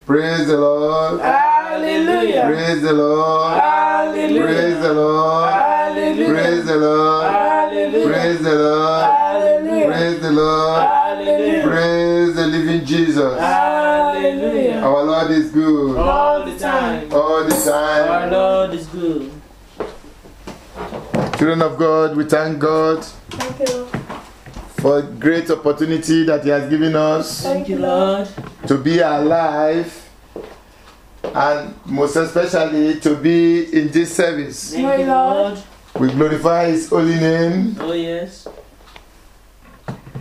Praise the Lord. Hallelujah. Praise the Lord. Hallelujah. Praise the Lord. Hallelujah. Praise the Lord. Hallelujah. Praise the Lord. Hallelujah. Praise the Lord. Hallelujah. Praise the living Jesus. Hallelujah. Our Lord is good. All the time. All the time. Our Lord is good. Children of God, we thank God Thank you. for a great opportunity that He has given us Thank you, Lord. to be alive and most especially to be in this service. Thank you, Lord. We glorify His holy name Oh, yes.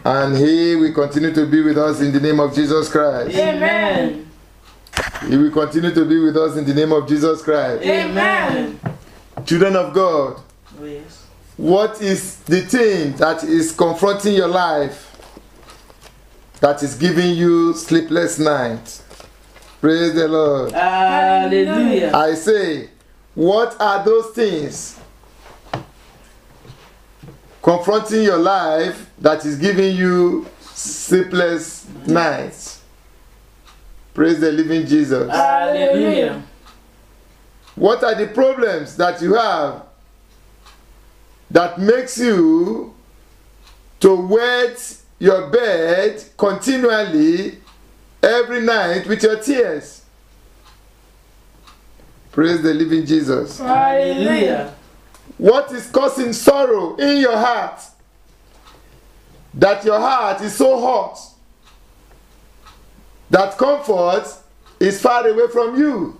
and He will continue to be with us in the name of Jesus Christ. Amen. He will continue to be with us in the name of Jesus Christ. Amen. Children of God, Oh, yes. what is the thing that is confronting your life that is giving you sleepless nights? Praise the Lord. Hallelujah. I say, what are those things confronting your life that is giving you sleepless nights? Praise the living Jesus. Hallelujah. What are the problems that you have that makes you to wet your bed continually every night with your tears? Praise the living Jesus. Hallelujah. What is causing sorrow in your heart that your heart is so hot that comfort is far away from you?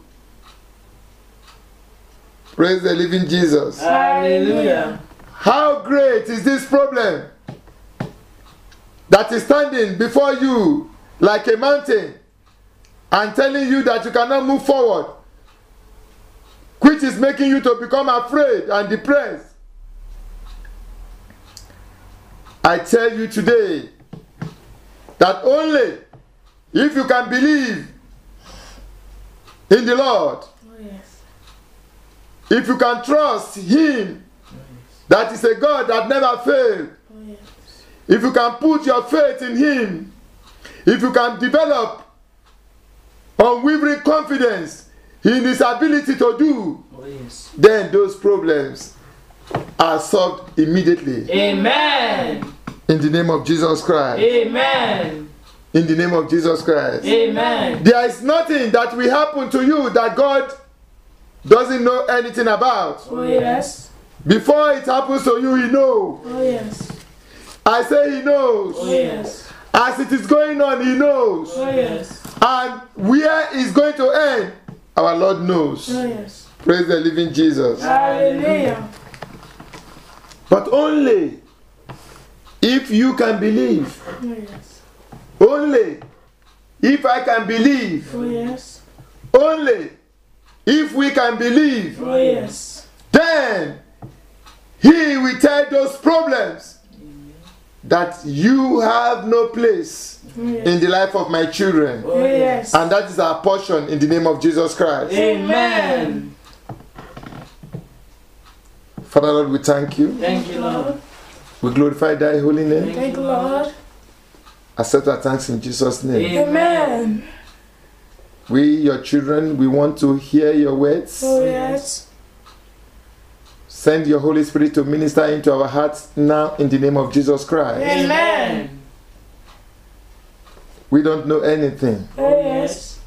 Praise the living Jesus. Hallelujah. How great is this problem that is standing before you like a mountain and telling you that you cannot move forward, which is making you to become afraid and depressed? I tell you today that only if you can believe in the Lord, Oh, yes. if you can trust Him, that is a God that never fails, Oh, yes. if you can put your faith in Him, if you can develop unwavering confidence in His ability to do, Oh, yes. then those problems are solved immediately. Amen. In the name of Jesus Christ. Amen. In the name of Jesus Christ. Amen. There is nothing that will happen to you that God doesn't know anything about. Oh, yes. Before it happens to you, He knows. Oh, yes. I say He knows. Oh, yes. As it is going on, He knows. Oh, yes. And where it's going to end, our Lord knows. Oh, yes. Praise the living Jesus. Hallelujah. But only if you can believe, Oh, yes. only if I can believe, Oh, yes. only if we can believe, Oh, yes. then He will tell those problems that you have no place Oh, yes. in the life of my children. Oh, yes. And that is our portion in the name of Jesus Christ. Amen. Father Lord, we thank you. Thank you, Lord. We glorify Thy holy name. Thank you, Lord. Accept our thanks in Jesus' name. Amen. We, your children, we want to hear your words. Oh, yes. Send your Holy Spirit to minister into our hearts now in the name of Jesus Christ. Amen. We don't know anything. Oh, yes.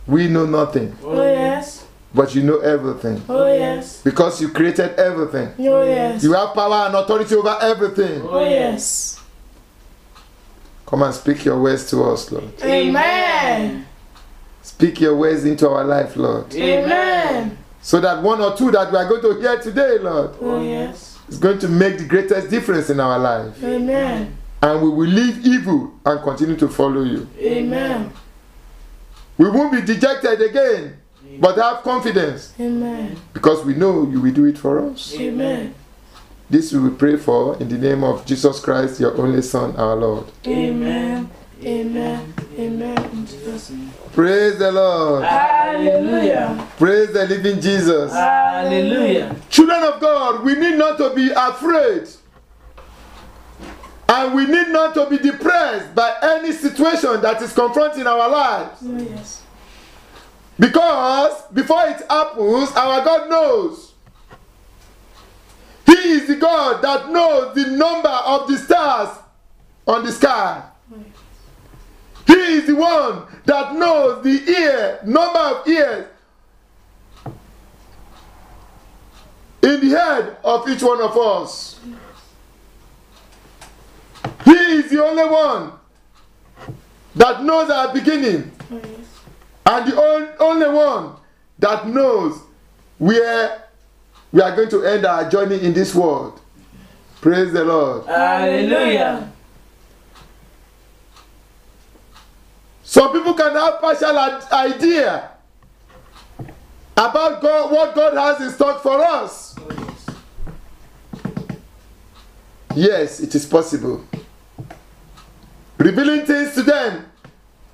We know nothing. Oh, yes. But you know everything. Oh, yes. Because you created everything. Oh, yes. You have power and authority over everything. Oh, yes. Come and speak your words to us, Lord. Amen. Speak your words into our life, Lord. Amen. So that one or two that we are going to hear today, Lord, Oh, yes. is going to make the greatest difference in our life. Amen. And we will leave evil and continue to follow you. Amen. We won't be dejected again, but have confidence Amen. because we know you will do it for us. Amen. This we will pray for in the name of Jesus Christ, your only Son, our Lord. Amen. Amen. Amen. In Jesus' name. Praise the Lord. Hallelujah. Praise the living Jesus. Hallelujah. Children of God, we need not to be afraid And we need not to be depressed by any situation that is confronting our lives. Oh, yes. Because before it happens, our God knows. He is the God that knows the number of the stars on the sky. He is the one that knows the number of ears in the head of each one of us. He is the only one that knows our beginning. Oh, yes. And the only one that knows where we are going to end our journey in this world. Praise the Lord. Hallelujah. Some people can have partial idea about God, what God has in stock for us. Yes, it is possible. Revealing things to them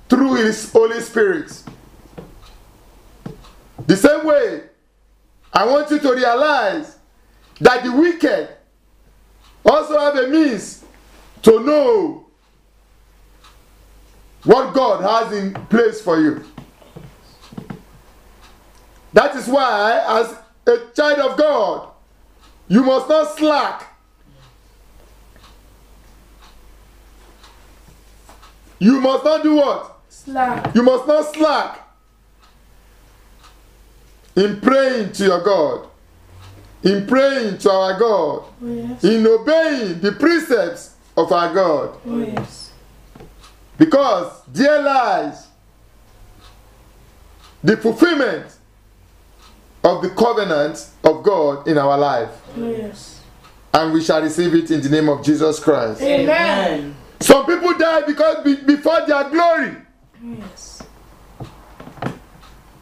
through His Holy Spirit. The same way, I want you to realize that the wicked also have a means to know what God has in place for you. That is why, as a child of God, you must not slack. You must not do what? Slack. You must not slack in praying to your God, in praying to our God, Oh, yes. in obeying the precepts of our God. Oh, yes. Because there lies the fulfillment of the covenant of God in our life. Oh, yes. And we shall receive it in the name of Jesus Christ. Amen. Some people die because before their glory. Oh, yes.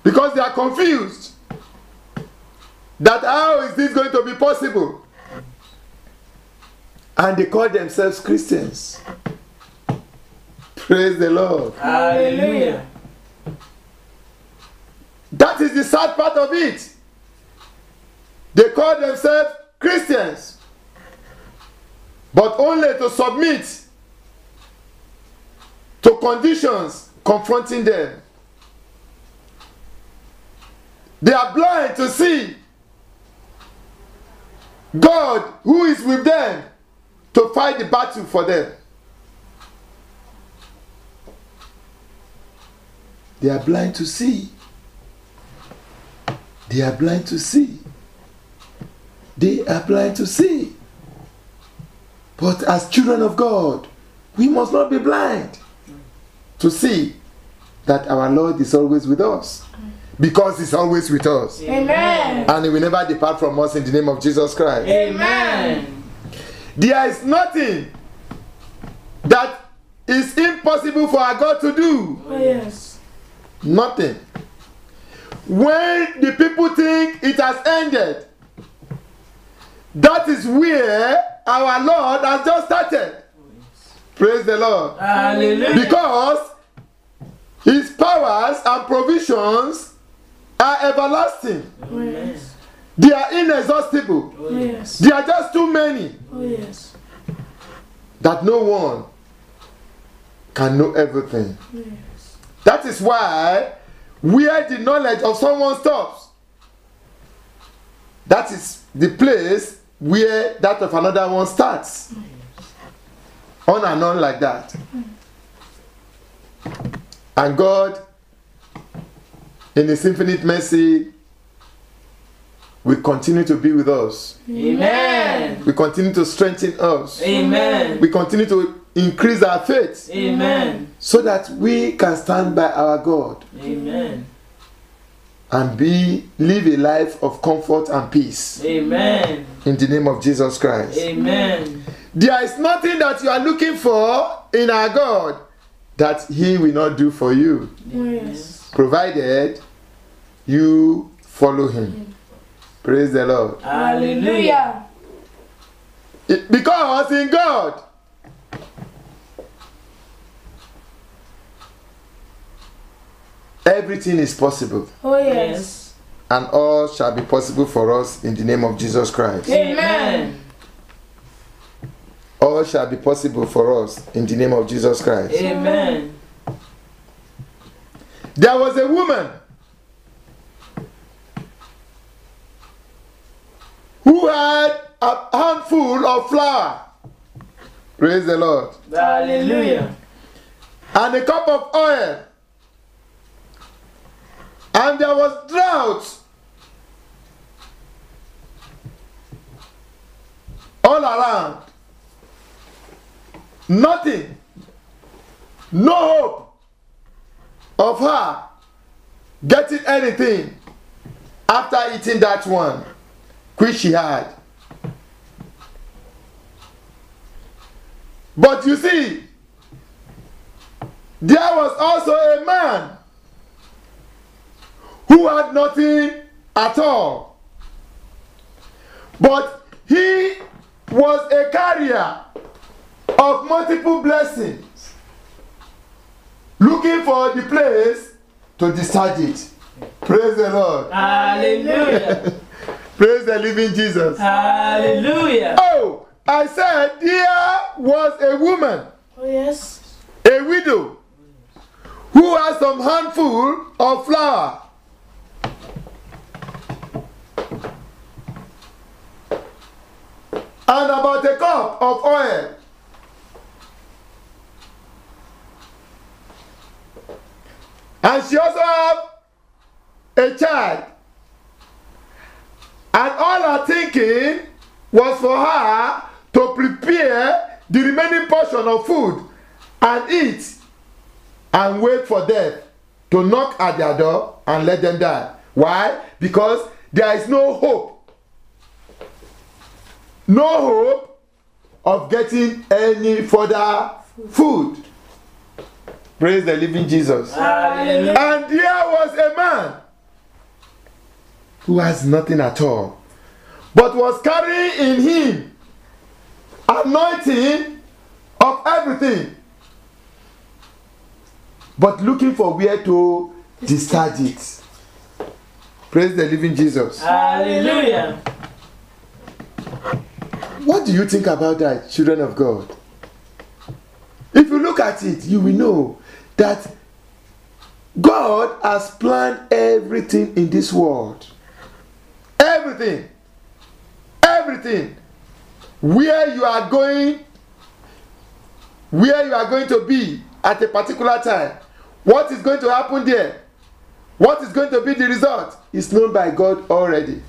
Because they are confused. That how is this going to be possible? And they call themselves Christians. Praise the Lord. Hallelujah. That is the sad part of it. They call themselves Christians, but only to submit to conditions confronting them. They are blind to see God who is with them to fight the battle for them. They are blind to see. They are blind to see. They are blind to see. But as children of God, we must not be blind to see that our Lord is always with us. Because He's always with us. Amen. And He will never depart from us in the name of Jesus Christ. Amen. There is nothing that is impossible for our God to do. Oh, yes. Nothing. When the people think it has ended, that is where our Lord has just started. Praise the Lord. Hallelujah. Because His powers and provisions are everlasting. Oh, yes. They are inexhaustible. Oh, yes. They are just too many Oh, yes. that no one can know everything. Yes. That is why where the knowledge of someone stops, that is the place where that of another one starts. On and on like that. And God, in His infinite mercy, will continue to be with us. Amen. We continue to strengthen us. Amen. We continue to increase our faith Amen. so that we can stand by our God Amen. and live a life of comfort and peace. Amen. In the name of Jesus Christ. Amen. There is nothing that you are looking for in our God that He will not do for you, Oh, yes. provided you follow Him. Praise the Lord. Hallelujah. Because in God, everything is possible, Oh, yes. and all shall be possible for us in the name of Jesus Christ. Amen. All all shall be possible for us in the name of Jesus Christ. Amen. There was a woman who had a handful of flour. Praise the Lord. Hallelujah. And a cup of oil. And there was drought all around. Nothing. No hope of her getting anything after eating that one which she had. But you see, there was also a man who had nothing at all. But he was a carrier of multiple blessings, looking for the place to discharge it. Praise the Lord. Hallelujah. Praise the living Jesus. Hallelujah. Oh, I said there was a woman, Oh, yes. a widow, who had some handful of flour. And about a cup of oil. And she also had a child. And all her thinking was for her to prepare the remaining portion of food and eat and wait for death to knock at their door and let them die. Why? Because there is no hope. No hope of getting any further food. Praise the living Jesus. Hallelujah. And there was a man who has nothing at all, but was carrying in him anointing of everything, but looking for where to discharge it. Praise the living Jesus. Hallelujah. What do you think about that, children of God? If you look at it, you will know that God has planned everything in this world. Everything. Everything. Where you are going to be at a particular time. What is going to happen there? What is going to be the result is known by God already.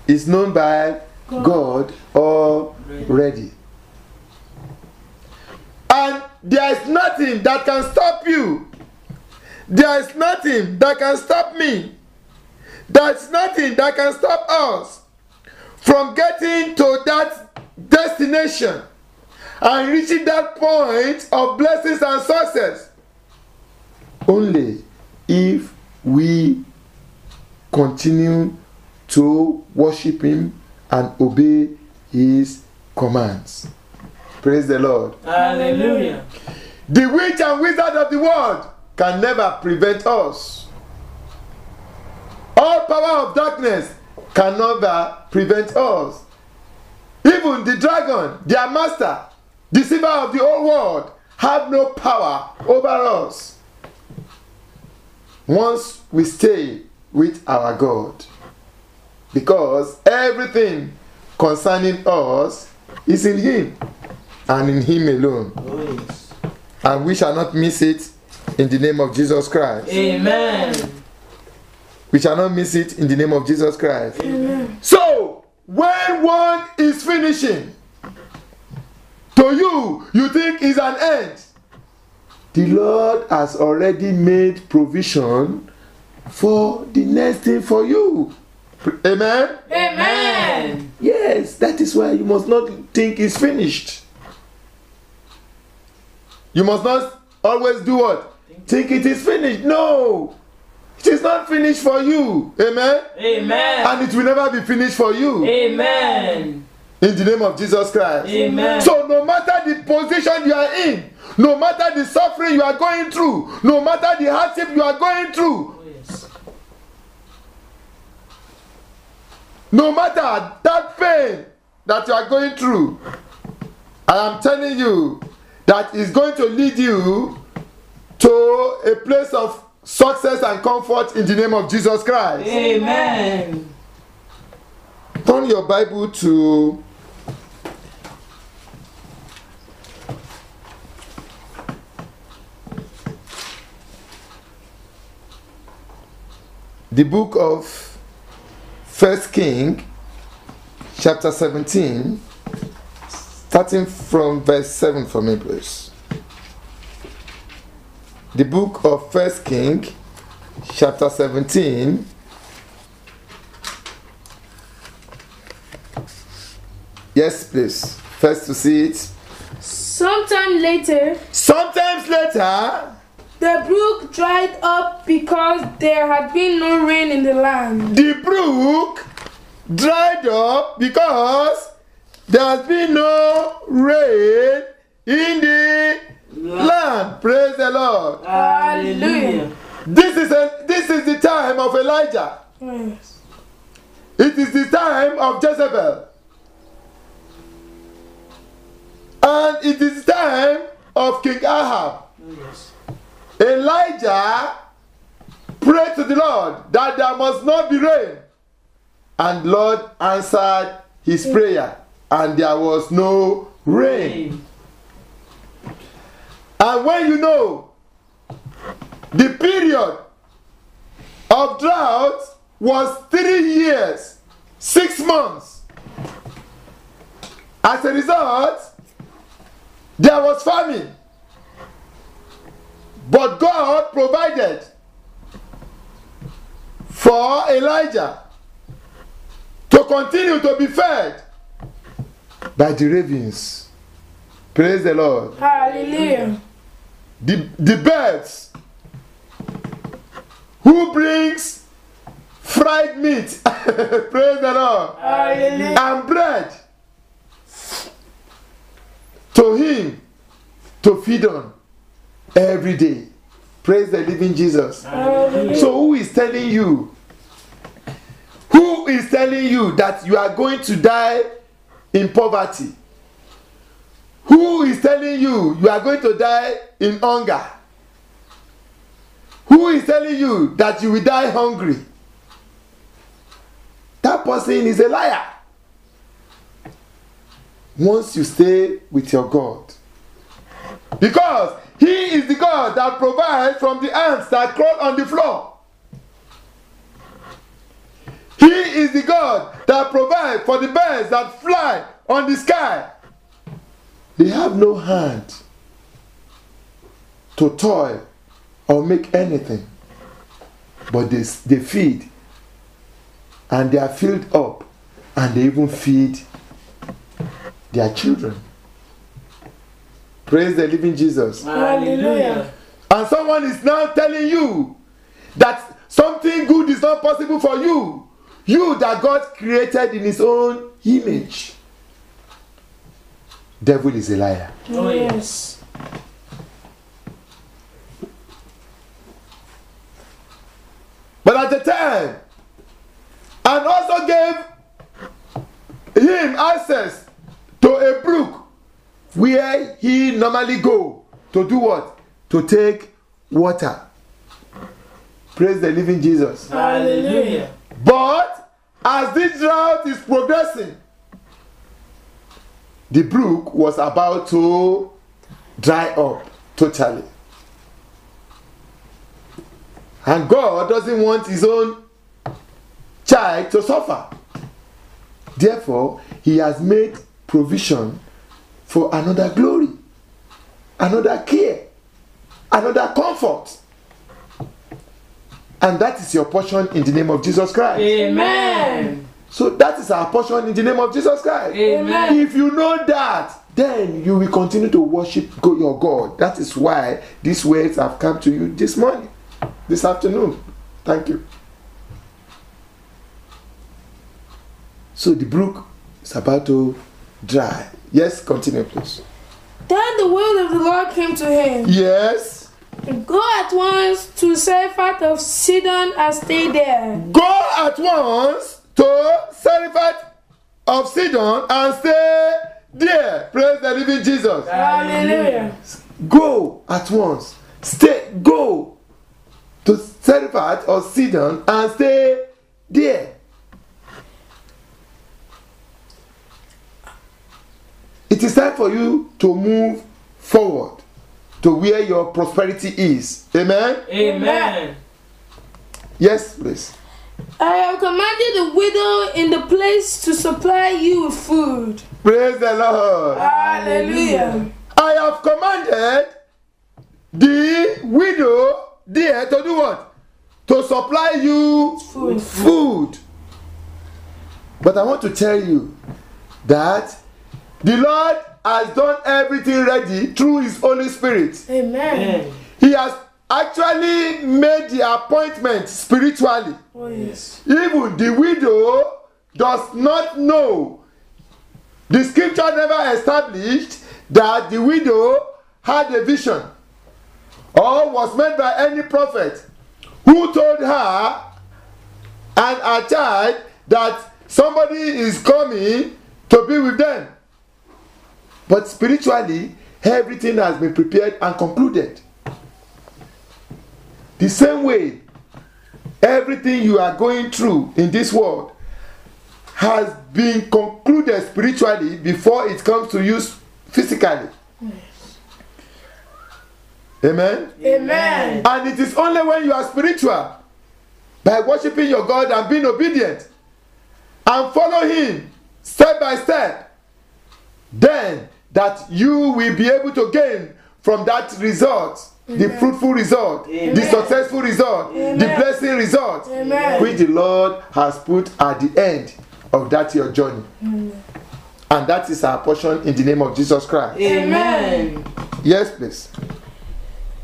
It's known by God already. And there is nothing that can stop you. There is nothing that can stop me. There is nothing that can stop us from getting to that destination and reaching that point of blessings and success. Only if we continue to worship Him and obey His commands. Praise the Lord. Hallelujah. The witch and wizard of the world can never prevent us. All power of darkness can never prevent us. Even the dragon, their master, deceiver of the whole world, have no power over us once we stay with our God. Because everything concerning us is in Him and in Him alone. Oh, yes. And we shall not miss it in the name of Jesus Christ. Amen. We shall not miss it in the name of Jesus Christ. Amen. So, when one is finishing, to you, you think is an end. The Lord has already made provision for the next thing for you. Amen? Amen. Yes, that is why you must not think it's finished. You must not always do what? Think it is finished. No. It is not finished for you. Amen? Amen. And it will never be finished for you. Amen. In the name of Jesus Christ. Amen. So no matter the position you are in, no matter the suffering you are going through, no matter the hardship you are going through, Oh, yes. no matter that pain that you are going through, I am telling you that is going to lead you to a place of success and comfort in the name of Jesus Christ. Amen. Turn your Bible to the book of 1 King, chapter 17, starting from verse 7 for me, please. The book of 1 King, chapter 17, yes, please. First to see it. Sometimes later, the brook dried up because there had been no rain in the land. The brook dried up because there has been no rain in the land. Praise the Lord. Hallelujah. This is the time of Elijah. Yes. It is the time of Jezebel. And it is the time of King Ahab. Yes. Elijah prayed to the Lord that there must not be rain. And Lord answered his prayer. And there was no rain. And when you know the period of drought was 3 years, 6 months. As a result, there was famine. But God provided for Elijah to continue to be fed by the ravens. Praise the Lord. Hallelujah. The birds who brings fried meat, praise the Lord, Hallelujah. and bread to him to feed on every day. Praise the living Jesus. Hallelujah. So who is telling you? Who is telling you that you are going to die in poverty? Who is telling you you are going to die in hunger? Who is telling you that you will die hungry? That person is a liar. Once you stay with your God. Because he is the God that provides from the ants that crawl on the floor. He is the God that provides for the birds that fly on the sky. They have no hand to toil or make anything. But they feed. And they are filled up. And they even feed their children. Praise the living Jesus. Hallelujah. And someone is now telling you that something good is not possible for you. You that God created in his own image. Devil is a liar. Oh, Yes. But at the time, and also gave him access to a brook where he normally go to do what? To take water. Praise the living Jesus. Hallelujah. But as this drought is progressing, the brook was about to dry up totally. And God doesn't want his own child to suffer. Therefore, he has made provision for another glory, another care, another comfort. And that is your portion in the name of Jesus Christ. Amen. So that is our portion in the name of Jesus Christ. Amen. If you know that, then you will continue to worship your God. That is why these words have come to you this morning, this afternoon. Thank you. So the brook is about to dry. Yes, continue please. Then the word of the Lord came to him. Yes. Go at once to Zarephath of Sidon and stay there. Go at once to Zarephath of Sidon and stay there. Praise the living Jesus. Hallelujah. Go at once. Go to Zarephath or Sidon and stay there. It is time for you to move forward to where your prosperity is. Amen? Amen. Yes, please. I have commanded the widow in the place to supply you with food. Praise the Lord. Hallelujah. I have commanded the widow there to do what? To supply you food. But I want to tell you that the Lord has done everything ready through His Holy Spirit. Amen. He has actually made the appointment spiritually. Oh, yes. Even the widow does not know. The scripture never established that the widow had a vision or was met by any prophet who told her and her child that somebody is coming to be with them. But spiritually, everything has been prepared and concluded. The same way, everything you are going through in this world has been concluded spiritually before it comes to you physically. Amen? Amen. And it is only when you are spiritual, by worshiping your God and being obedient, and follow Him step by step, then that you will be able to gain from that result, the fruitful result, the successful result, the blessing result, which the Lord has put at the end of that your journey. And that is our portion in the name of Jesus Christ. Amen. Yes, please.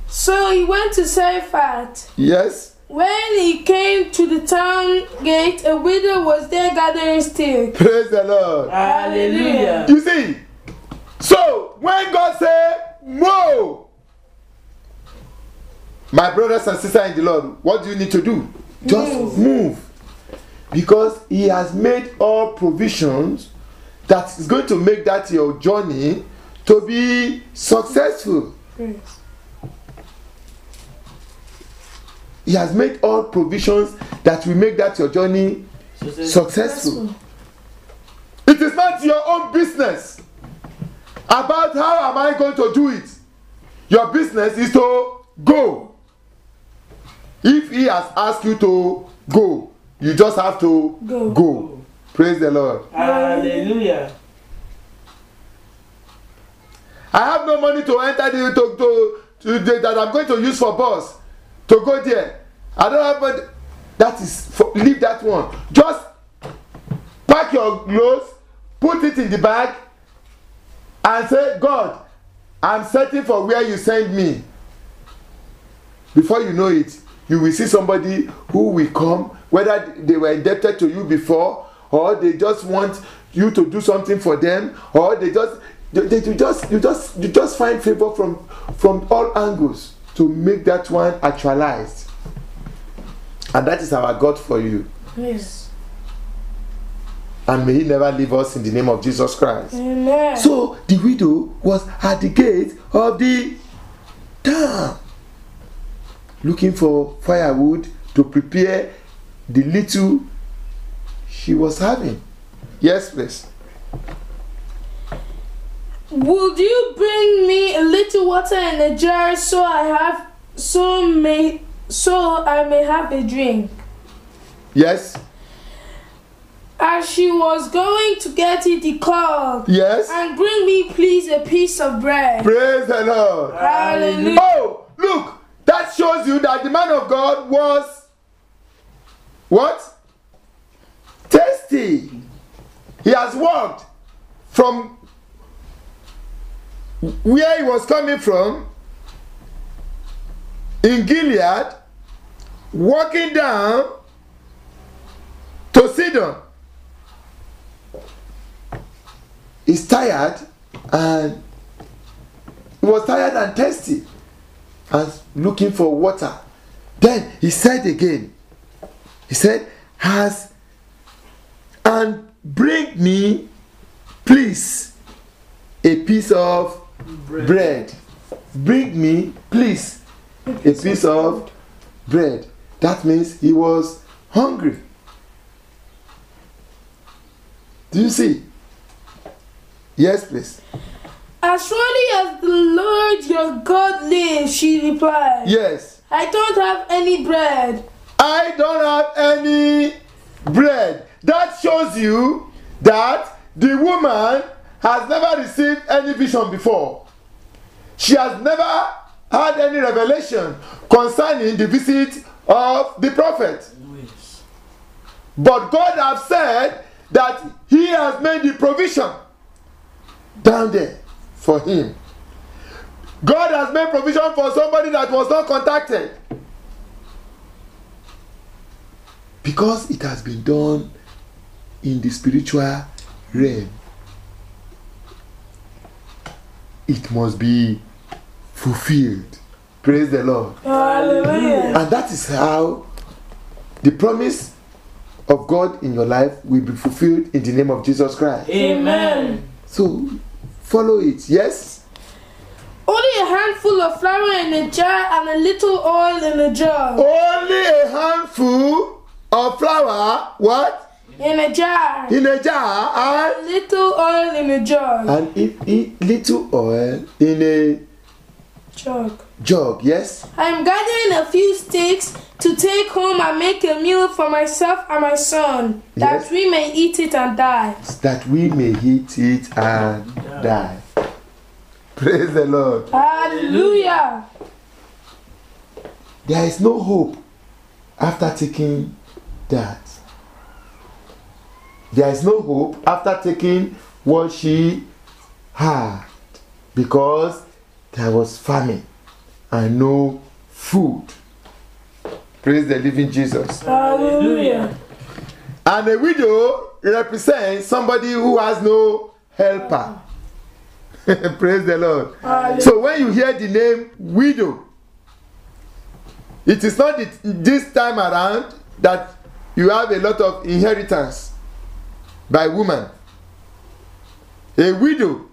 So he went to Zarephath. Yes. When he came to the town gate, a widow was there gathering sticks. Praise the Lord. Hallelujah. You see, so when God said, "Move," my brothers and sisters in the Lord, what do you need to do? Just move. Because He has made all provisions that is going to make that your journey to be successful. He has made all provisions that will make that your journey successful. It is not your own business about how am I going to do it. Your business is to go. If He has asked you to go, you just have to go. Praise the Lord. Hallelujah. I have no money to enter that I'm going to use for bus to go there. I don't have money. That is leave that one. Just pack your clothes, put it in the bag, and say, "God, I'm searching for where you send me." Before you know it, you will see somebody who will come, whether they were indebted to you before, or they just want you to do something for them, or you just find favor from all angles to make that one actualized. And that is our God for you. Yes. And may He never leave us in the name of Jesus Christ. Amen. So the widow was at the gate of the town, looking for firewood to prepare the little she was having. Yes, please. Would you bring me a little water in a jar so I may have a drink? Yes. As she was going to get it, he called. Yes. And bring me, please, a piece of bread. Praise the Lord. Hallelujah. Oh, look, that shows you that the man of God was what? Tasty. He has walked from where he was coming from in Gilead, walking down to Sidon. He's tired, and he was tired and thirsty and looking for water. Then he said again, he said, and bring me, please, a piece of bread. Bring me, please, a piece of bread. That means he was hungry. Do you see? Yes, please. As surely as the Lord your God lives, she replied. Yes. I don't have any bread. I don't have any bread. That shows you that the woman has never received any vision before. She has never had any revelation concerning the visit of the prophet. Yes. But God has said that he has made the provision down there for him. God has made provision for somebody that was not contacted. Because it has been done in the spiritual realm. It must be fulfilled. Praise the Lord. Hallelujah. And that is how the promise of God in your life will be fulfilled in the name of Jesus Christ. Amen. So, follow it. Yes? Only a handful of flour in a jar and a little oil in a jar. Only a handful of flour, what? In a jar. In a jar, A little oil in a jar. and little oil in a Jug. jug, yes? I am gathering a few sticks to take home and make a meal for myself and my son, that Yes. we may eat it and die. That we may eat it and die. Praise the Lord. Hallelujah. There is no hope after taking that. There is no hope after taking what she had, because there was famine and no food. Praise the living Jesus. Hallelujah. And a widow represents somebody who has no helper. Praise the Lord. Hallelujah. So when you hear the name widow, it is not this time around that you have a lot of inheritance by woman. A widow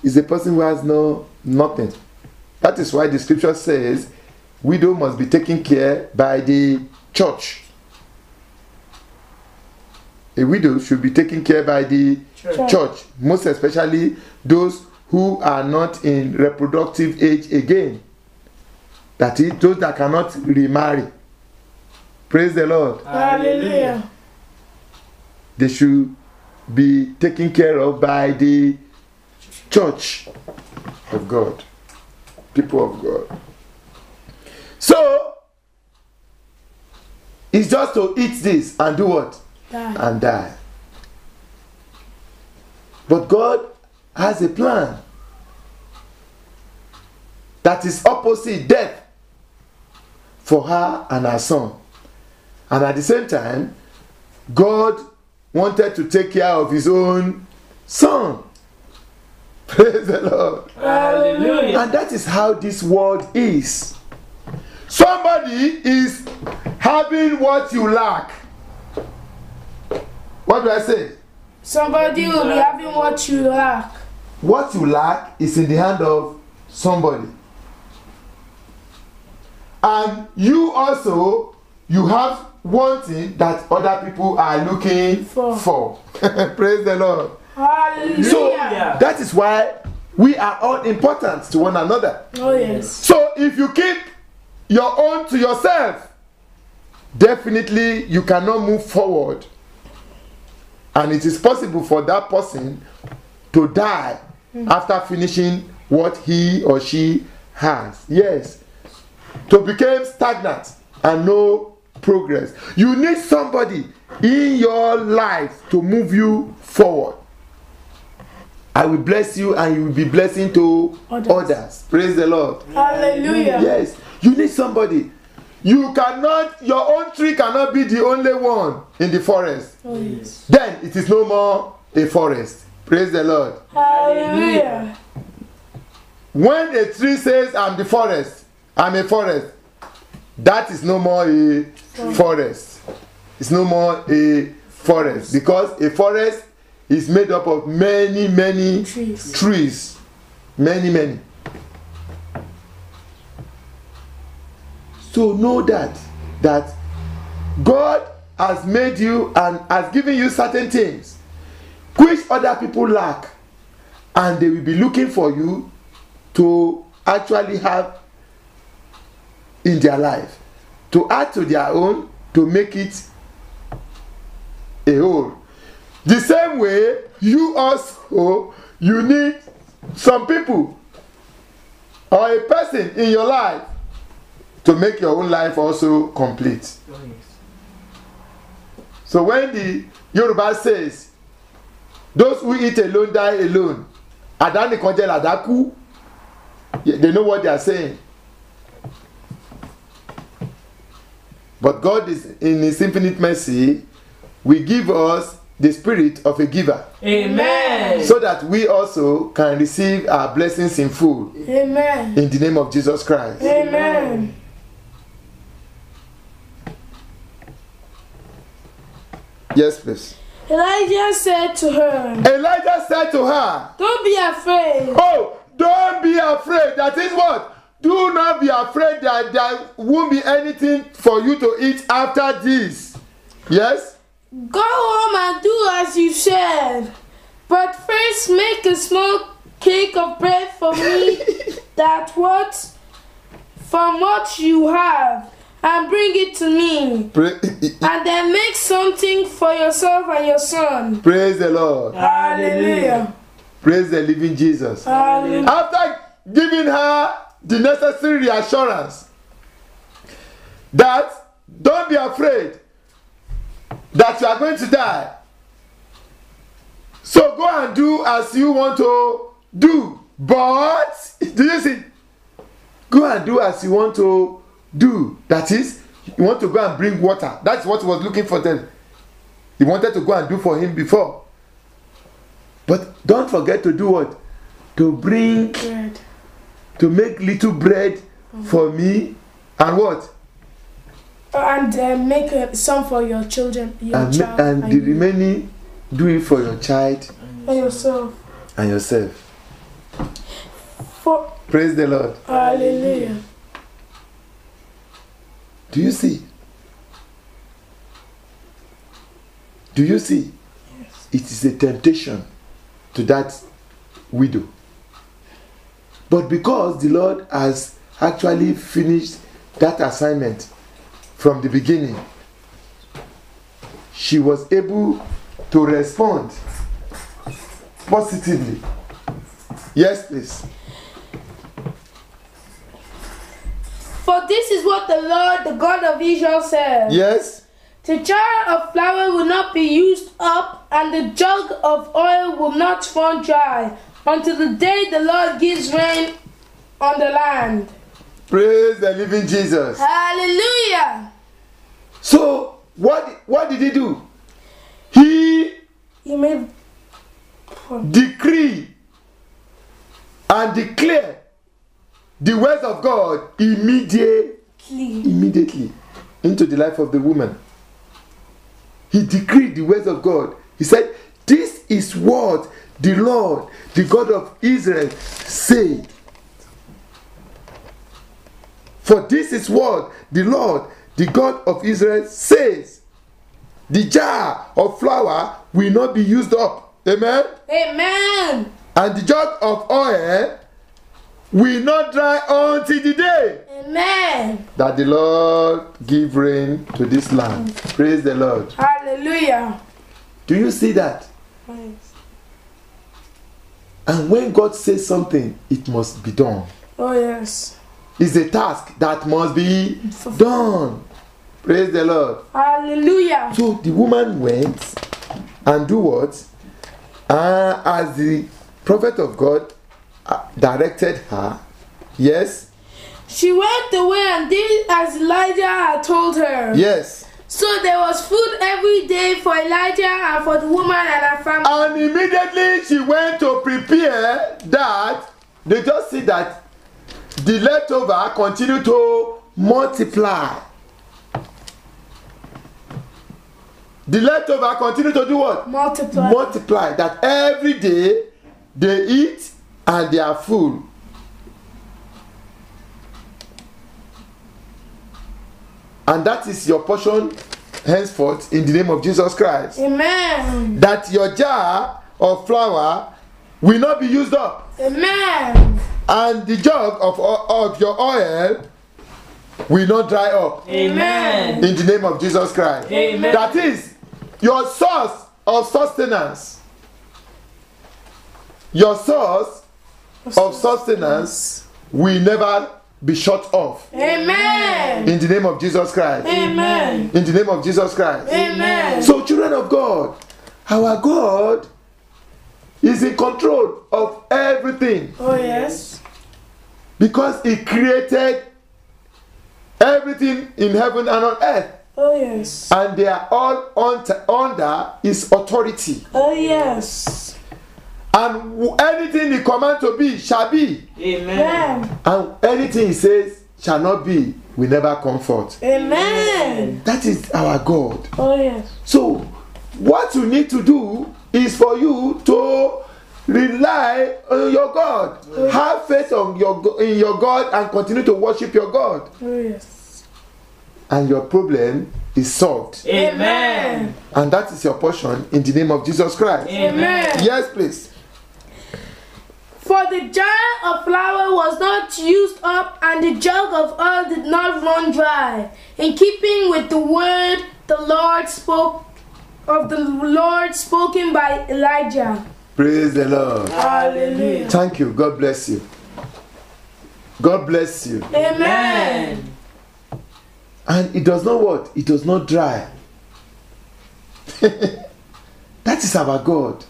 is a person who has nothing. That is why the scripture says widow must be taken care by the church. A widow should be taken care by the church, most especially those who are not in reproductive age again. That is, those that cannot remarry. Praise the Lord. Hallelujah. They should be taken care of by the church of God, people of God. So, it's just to eat this and do what? Die. And die. But God has a plan that is opposite death for her and her son. And at the same time, God wanted to take care of his own son. Praise the Lord. Hallelujah. And that is how this world is. Somebody is having what you lack. What do I say? Somebody will be having what you lack. What you lack is in the hand of somebody. And you also, you have one thing that other people are looking for. Praise the Lord. Hallelujah. So that is why we are all important to one another. Oh yes. So if you keep your own to yourself, definitely you cannot move forward. And it is possible for that person to die after finishing what he or she has. Yes. To become stagnant and no progress. You need somebody in your life to move you forward. I will bless you and you will be blessing to others. Praise the Lord. Hallelujah. Yes. You need somebody. You cannot, your own tree cannot be the only one in the forest. Oh yes. Then it is no more a forest. Praise the Lord. Hallelujah. When a tree says, I'm the forest, I'm a forest, that is no more a forest. It's no more a forest, because a forest is made up of many trees. Many. So know that God has made you and has given you certain things which other people lack, and they will be looking for you to actually have in their life, to add to their own, to make it a whole. The same way, you also, you need some people or a person in your life to make your own life also complete. So when the Yoruba says, those who eat alone die alone, Adani konje ladaku, they know what they are saying. But God is in His infinite mercy, will give us the spirit of a giver. Amen. So that we also can receive our blessings in full. Amen. In the name of Jesus Christ. Amen. Yes, please. Elijah said to her, Don't be afraid. Oh, don't be afraid. That is what? Do not be afraid that there won't be anything for you to eat after this. Yes? Go home and do as you said. But first make a small cake of bread for me from what you have, and bring it to me. And then make something for yourself and your son. Praise the Lord. Hallelujah. Praise the living Jesus. Hallelujah. After giving her the necessary reassurance that don't be afraid that you are going to die, so go and do as you want to do. But do you see? Go and do as you want to do. That is, you want to go and bring water. That's what he was looking for then. He wanted to go and do for him before. But don't forget to do what? To bring Bread. To make little bread for me, and what? And make some for your children, child, and the remaining, do it for your child and yourself. And yourself. For Praise the Lord. Hallelujah. Do you see? Do you see? Yes. It is a temptation to that widow. But because the Lord has actually finished that assignment from the beginning, she was able to respond positively. Yes, please. For this is what the Lord, the God of Israel, says. Yes. The jar of flour will not be used up, and the jug of oil will not run dry, until the day the Lord gives rain on the land. Praise the living Jesus. Hallelujah. So, what did he do? He made decree and declare the words of God immediately into the life of the woman. He decreed the words of God. He said, this is what the Lord, the God of Israel, said. For this is what the Lord, the God of Israel, says. The jar of flour will not be used up. Amen? Amen. And the jug of oil will not dry until the day Amen. that the Lord give rain to this land. Praise the Lord. Hallelujah. Do you see that? Yes. And when God says something, it must be done. Oh yes. It's a task that must be done. Praise the Lord. Hallelujah. So the woman went and do what? As the prophet of God directed her. Yes. She went away and did as Elijah had told her. Yes. So there was food every day for Elijah and for the woman and her family. And immediately she went to prepare that. They just see that the leftover continued to multiply. the leftover continue to do what? Multiply. Multiply. That every day they eat and they are full. And that is your portion henceforth in the name of Jesus Christ. Amen. That your jar of flour will not be used up. Amen. And the jug of your oil will not dry up. Amen. In the name of Jesus Christ. Amen. That is your source of sustenance. Your source of sustenance will never be shut off. Amen. In the name of Jesus Christ. Amen. In the name of Jesus Christ. Amen. So, children of God, our God is in control of everything Oh yes. because He created everything in heaven and on earth, Oh yes. and they are all under His authority. Oh yes. And anything He commands to be shall be, Amen. Amen. and anything He says shall not be will never come forth. Amen. That is our God. Oh yes. So, what you need to do is for you to rely on your God. Have faith in your God and continue to worship your God. Oh yes. And your problem is solved. Amen. And that is your portion in the name of Jesus Christ. Amen. Yes, please. For the jar of flour was not used up, and the jug of oil did not run dry, in keeping with the word the Lord spoke of the Lord spoken by Elijah. Praise the Lord. Hallelujah. Thank you. God bless you. God bless you. Amen. And it does not what? It does not dry. That is our God.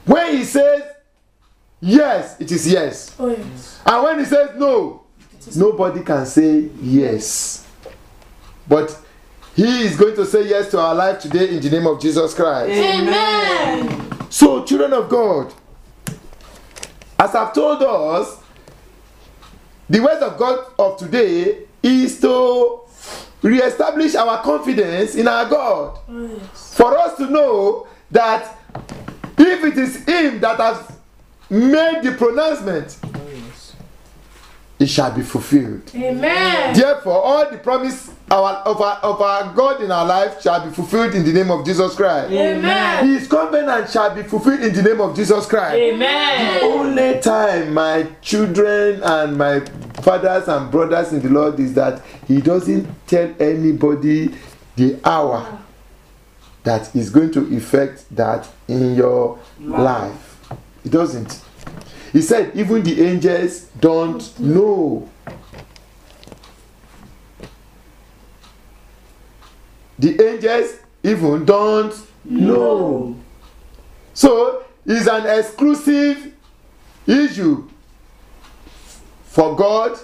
When He says yes, it is yes. Oh yes. And when He says no, nobody can say yes. But He is going to say yes to our life today in the name of Jesus Christ. Amen. So, children of God, as I've told us, the word of God of today is to re-establish our confidence in our God. Oh yes. For us to know that if it is Him that has made the pronouncement, it shall be fulfilled. Amen. Therefore, all the promise of our God in our life shall be fulfilled in the name of Jesus Christ. Amen. His covenant shall be fulfilled in the name of Jesus Christ. Amen. Only time my children and my fathers and brothers in the Lord is that He doesn't tell anybody the hour that is going to effect that in your life. He doesn't. He said even the angels don't know. The angels even don't know. So it's an exclusive issue for God,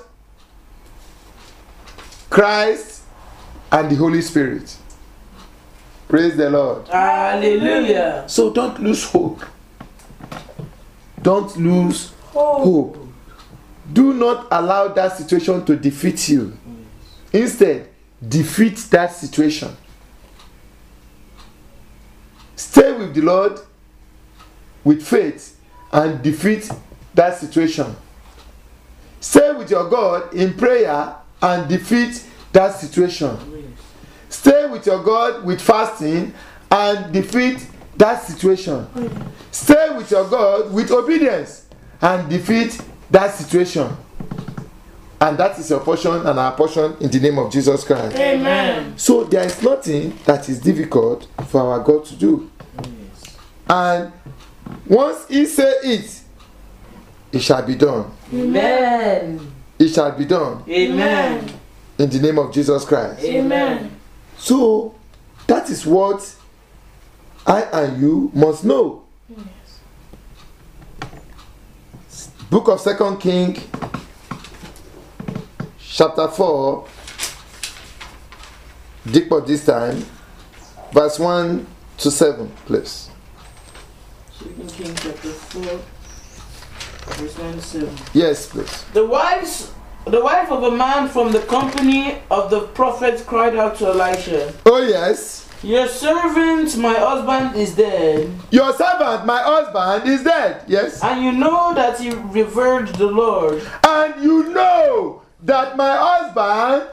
Christ, and the Holy Spirit. Praise the Lord. Hallelujah. So don't lose hope. Don't lose Oh. hope. Do not allow that situation to defeat you. Instead, defeat that situation. Stay with the Lord with faith and defeat that situation. Stay with your God in prayer and defeat that situation. Stay with your God with fasting and defeat that situation. Stay with your God with obedience and defeat that situation. And that is your portion and our portion in the name of Jesus Christ. Amen. So there is nothing that is difficult for our God to do. And once He says it, it shall be done. Amen. It shall be done Amen. in the name of Jesus Christ. Amen. So that is what I and you must know. Book of 2 Kings, chapter 4, deep of this time, verse 1 to 7, please. 2 Kings chapter 4, verse 1 to 7. Yes, please. The wives The wife of a man from the company of the prophets cried out to Elisha, Oh yes. Your servant, my husband, is dead. Your servant, my husband, is dead. Yes. And you know that he revered the Lord. And you know that my husband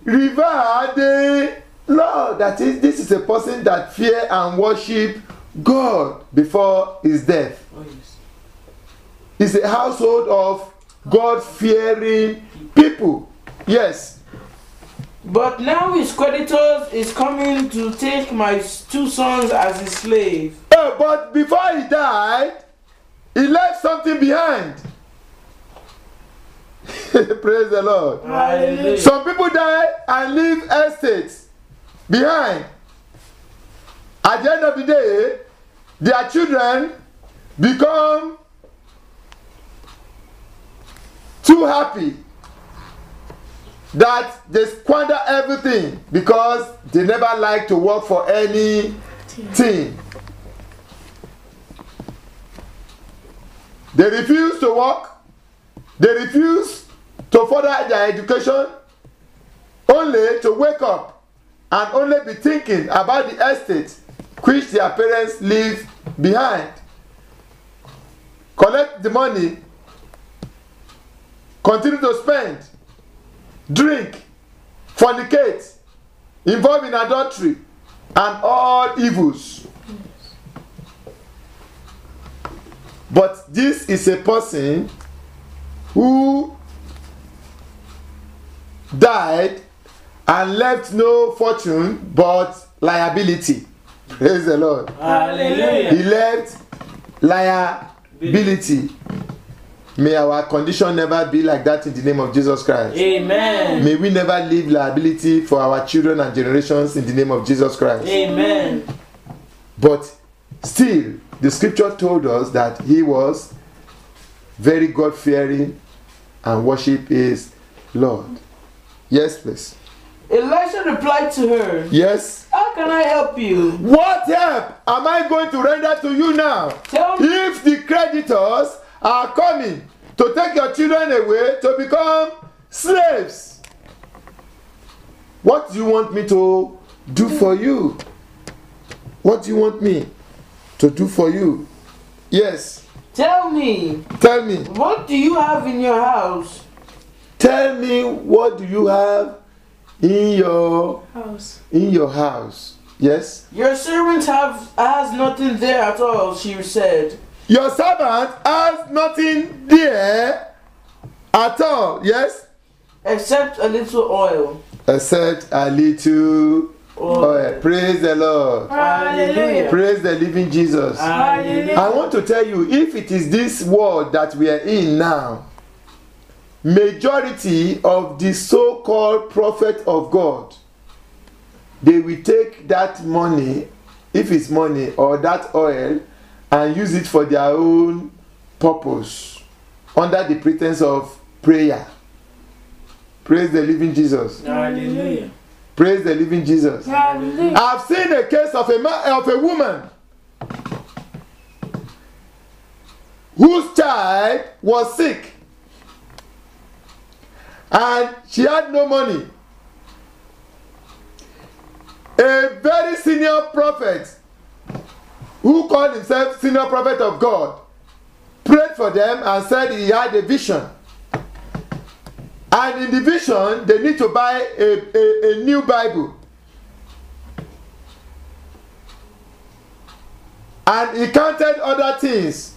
revered the Lord. That is, this is a person that fear and worship God before his death. Oh, yes. It's a household of God-fearing people. Yes. But now his creditors is coming to take my 2 sons as his slave. Oh, but before he died, he left something behind. Praise the Lord. Hallelujah. Some people die and leave estates behind. At the end of the day, their children become too happy that they squander everything because they never like to work for anything. They refuse to work. They refuse to further their education, only to wake up and only be thinking about the estate which their parents leave behind. Collect the money, continue to spend, drink, fornicate, involve in adultery, and all evils. But this is a person who died and left no fortune but liability. Praise the Lord. Hallelujah. He left liability. May our condition never be like that in the name of Jesus Christ. Amen. May we never leave liability for our children and generations in the name of Jesus Christ. Amen. But still, the scripture told us that he was very God-fearing and worship his Lord. Yes, please. Elisha replied to her, Yes. How can I help you? What help am I going to render to you now? Tell me. If the creditors are coming to take your children away to become slaves, what do you want me to do for you? What do you want me to do for you? Yes. Tell me, Tell me. what do you have in your house? Tell me, what do you have in your house? Yes. Your servant has nothing there at all, she said. Your servant has nothing there at all. Yes. Except a little oil. Except a little oil. Praise the Lord. Hallelujah. Praise the living Jesus. Hallelujah. I want to tell you, if it is this world that we are in now, majority of the so-called prophet of God, they will take that money, if it's money or that oil, and use it for their own purpose under the pretense of prayer. Praise the living Jesus. Hallelujah. Praise the living Jesus. Hallelujah. I've seen a case of a woman whose child was sick and she had no money. A very senior prophet who called himself senior prophet of God prayed for them and said he had a vision. And in the vision, they need to buy a new Bible. And he counted other things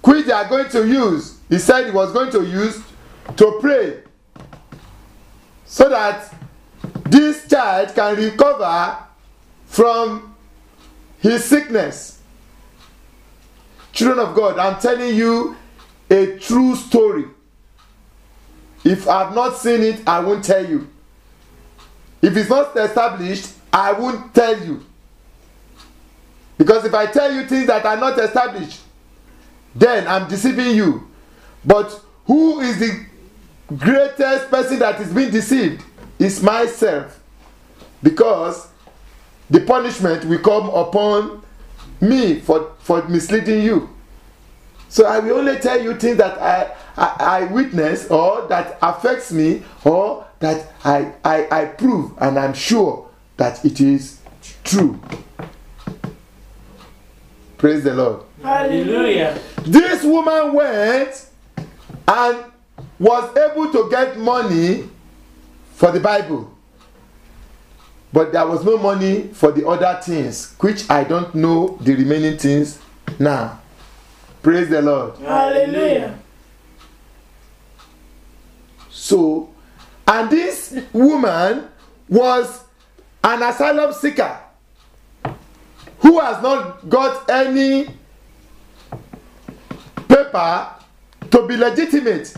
which they are going to use. He said he was going to use to pray so that this child can recover from his sickness. Children of God, I'm telling you a true story. If I have not seen it, I won't tell you. If it's not established, I won't tell you. Because if I tell you things that are not established, then I'm deceiving you. But who is the greatest person that is being deceived? It's myself. Because the punishment will come upon me for misleading you. So I will only tell you things that I witness or that affects me or that I prove and I'm sure that it is true. Praise the Lord. Hallelujah. This woman went and was able to get money for the Bible. But there was no money for the other things, which I don't know the remaining things now. Praise the Lord. Hallelujah. So, and this woman was an asylum seeker who has not got any paper to be legitimate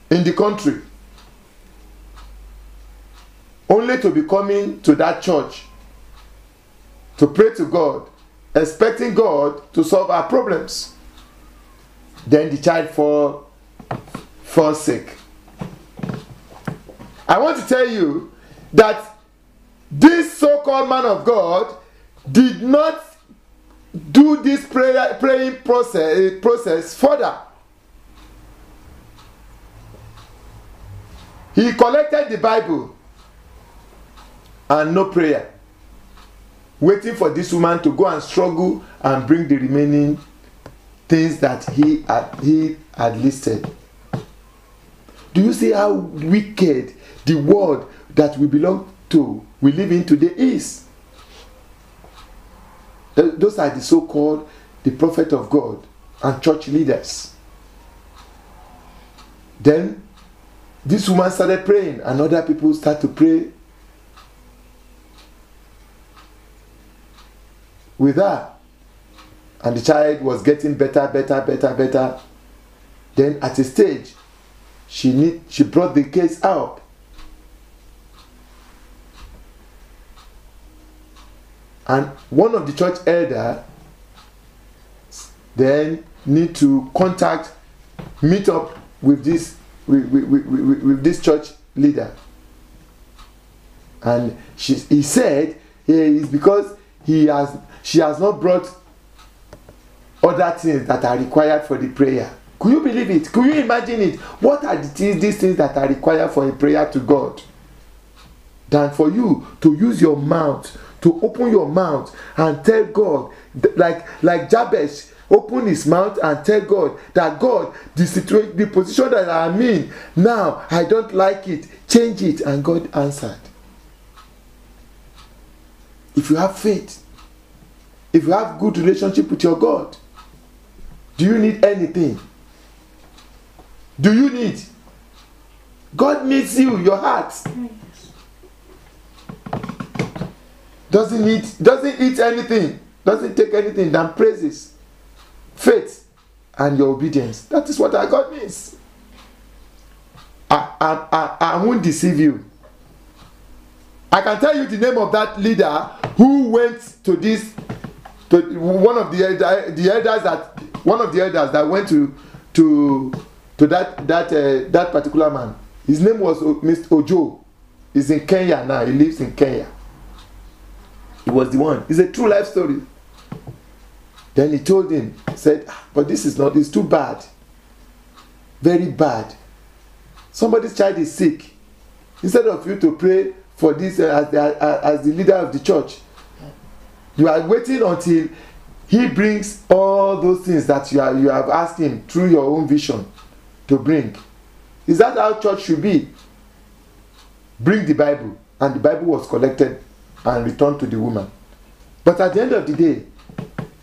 in the country, only to be coming to that church to pray to God, expecting God to solve our problems. Then the child falls sick. I want to tell you that this so-called man of God did not do this praying process further. He collected the Bible and no prayer, waiting for this woman to go and struggle and bring the remaining things that he had listed. Do you see how wicked the world that we belong to, we live in today is? Those are the so-called the prophet of God and church leaders. Then this woman started praying and other people start to pray with her. And the child was getting better. Then at a stage, she brought the case out. And one of the church elders then need to meet up with this church leader. And he said it's because she has not brought other things that are required for the prayer. Could you believe it? Could you imagine it? What are these things that are required for a prayer to God? Than for you to use your mouth, to open your mouth and tell God, like Jabez opened his mouth and tell God that God, the position that I'm in now, I don't like it, change it, and God answered. If you have faith, if you have good relationship with your God, do you need anything? Do you need? God needs you, your heart. Doesn't eat anything, doesn't take anything than praises, faith, and your obedience. That is what our God means. I won't deceive you. I can tell you the name of that leader who went to one of the elders that went to that particular man. His name was Mr. Ojo. He's in Kenya now. He lives in Kenya. He was the one. It's a true life story. Then he told him, said, but this is not, it's too bad. Very bad. Somebody's child is sick. Instead of you to pray for this as the leader of the church, you are waiting until he brings all those things that you have asked him through your own vision to bring. Is that how church should be? Bring the Bible. And the Bible was collected and returned to the woman. But at the end of the day,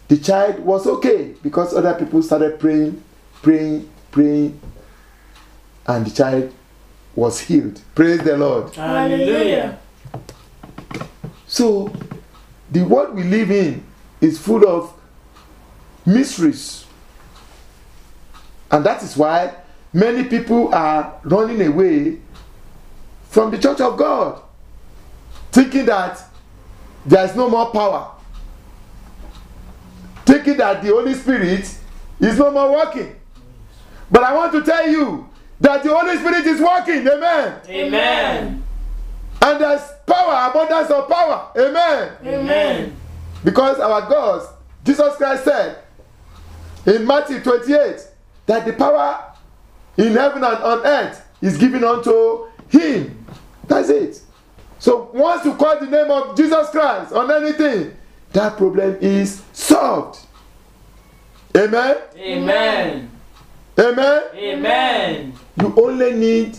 the child was okay because other people started praying, and the child was healed. Praise the Lord. Hallelujah. So, the world we live in is full of mysteries. And that is why many people are running away from the church of God, thinking that there is no more power, thinking that the Holy Spirit is no more working. But I want to tell you that the Holy Spirit is working. Amen. Amen. And there's power, abundance of power. Amen. Amen. Because our God, Jesus Christ said in Matthew 28, that the power in heaven and on earth is given unto him. That's it. So once you call the name of Jesus Christ on anything, that problem is solved. Amen? Amen. Amen? Amen. You only need